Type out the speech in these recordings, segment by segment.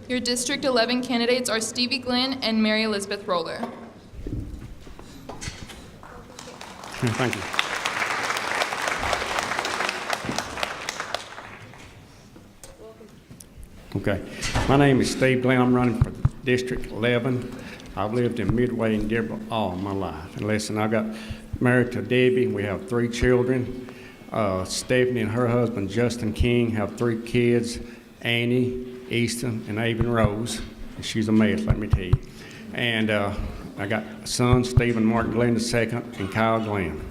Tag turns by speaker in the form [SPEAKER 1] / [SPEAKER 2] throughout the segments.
[SPEAKER 1] Your District 11 candidates are Stevie Glenn and Mary Elizabeth Roller.
[SPEAKER 2] Thank you. Okay. My name is Steve Glenn. I'm running for District 11. I've lived in Midway and Deborah all my life. And listen, I got married to Debbie. We have 3 children. Stephanie and her husband, Justin King, have 3 kids, Annie, Easton, and Avon Rose. And she's a mess, let me tell you. And I got a son, Stephen Martin Glenn II, and Kyle Glenn.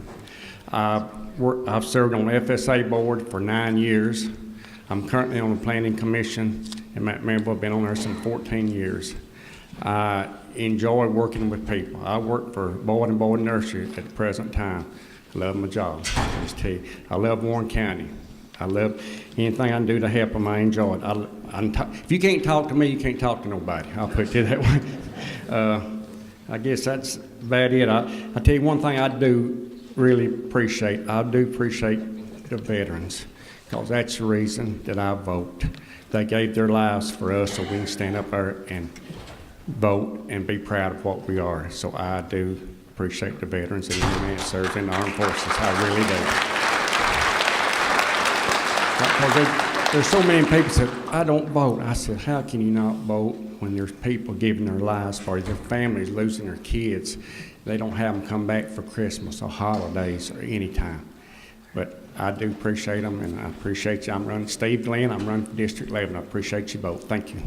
[SPEAKER 2] I've served on the FSA board for 9 years. I'm currently on the Planning Commission in Maryville. I've been on there since 14 years. I enjoy working with people. I work for Boyd and Boyd Nursery at the present time. I love my job. I just tell you. I love Warren County. I love anything I can do to help them. I enjoy it. If you can't talk to me, you can't talk to nobody. I'll put it that way. I guess that's about it. I tell you one thing I do really appreciate. I do appreciate the veterans, because that's the reason that I vote. They gave their lives for us so we can stand up there and vote and be proud of what we are. So I do appreciate the veterans and the man that serves in the armed forces. I really do. Because there's so many people that say, I don't vote. I said, how can you not vote when there's people giving their lives for you, their families losing their kids? They don't have them come back for Christmas or holidays or any time. But I do appreciate them, and I appreciate you. I'm running Steve Glenn. I'm running for District 11. I appreciate you both. Thank you.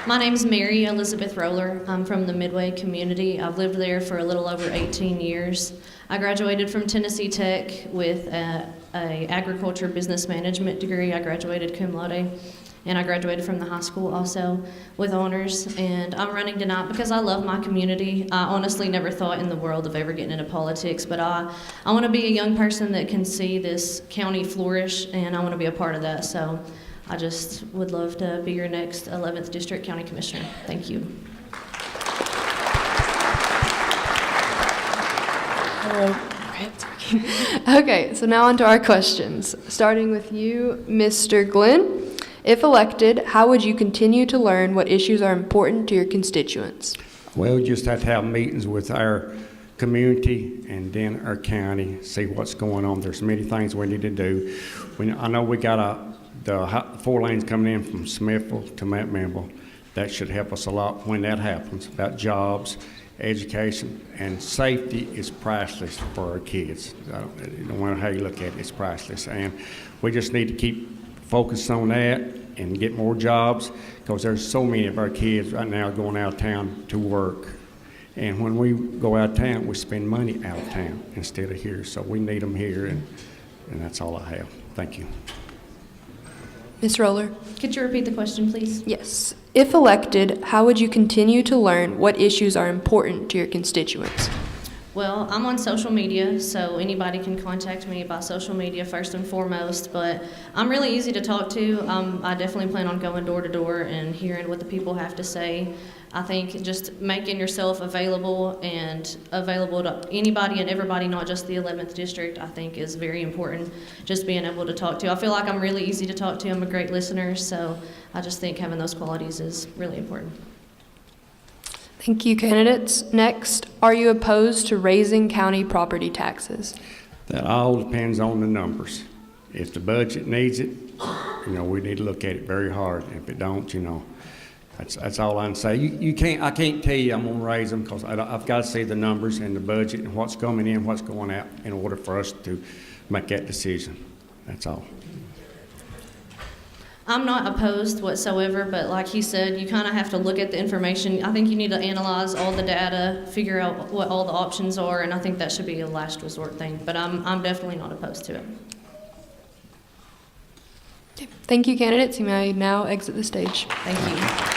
[SPEAKER 3] My name's Mary Elizabeth Roller. I'm from the Midway community. I've lived there for a little over 18 years. I graduated from Tennessee Tech with a agriculture business management degree. I graduated cum laude, and I graduated from the high school also with honors. And I'm running tonight because I love my community. I honestly never thought in the world of ever getting into politics, but I want to be a young person that can see this county flourish, and I want to be a part of that. So I just would love to be your next 11th District County Commissioner. Thank you.
[SPEAKER 4] Okay, so now on to our questions. Starting with you, Mr. Glenn. If elected, how would you continue to learn what issues are important to your constituents?
[SPEAKER 2] Well, we just have to have meetings with our community and then our county, see what's going on. There's many things we need to do. I know we got the 4 lanes coming in from Smithville to Maryville. That should help us a lot when that happens, about jobs, education, and safety is priceless for our kids. No matter how you look at it, it's priceless. And we just need to keep focused on that and get more jobs, because there's so many of our kids right now going out of town to work. And when we go out of town, we spend money out of town instead of here. So we need them here, and that's all I have. Thank you.
[SPEAKER 4] Ms. Roller?
[SPEAKER 3] Could you repeat the question, please?
[SPEAKER 4] Yes. If elected, how would you continue to learn what issues are important to your constituents?
[SPEAKER 3] Well, I'm on social media, so anybody can contact me by social media first and foremost, but I'm really easy to talk to. I definitely plan on going door to door and hearing what the people have to say. I think just making yourself available to anybody and everybody, not just the 11th District, I think is very important, just being able to talk to. I feel like I'm really easy to talk to. I'm a great listener, so I just think having those qualities is really important.
[SPEAKER 4] Thank you, candidates. Next, are you opposed to raising county property taxes?
[SPEAKER 2] That all depends on the numbers. If the budget needs it, we need to look at it very hard. If it don't, that's all I can say. I can't tell you I'm going to raise them, because I've got to see the numbers and the budget and what's coming in, what's going out, in order for us to make that decision. That's all.
[SPEAKER 3] I'm not opposed whatsoever, but like he said, you kind of have to look at the information. I think you need to analyze all the data, figure out what all the options are, and I think that should be a last resort thing. But I'm definitely not opposed to it.
[SPEAKER 4] Thank you, candidates. You may now exit the stage.
[SPEAKER 3] Thank you.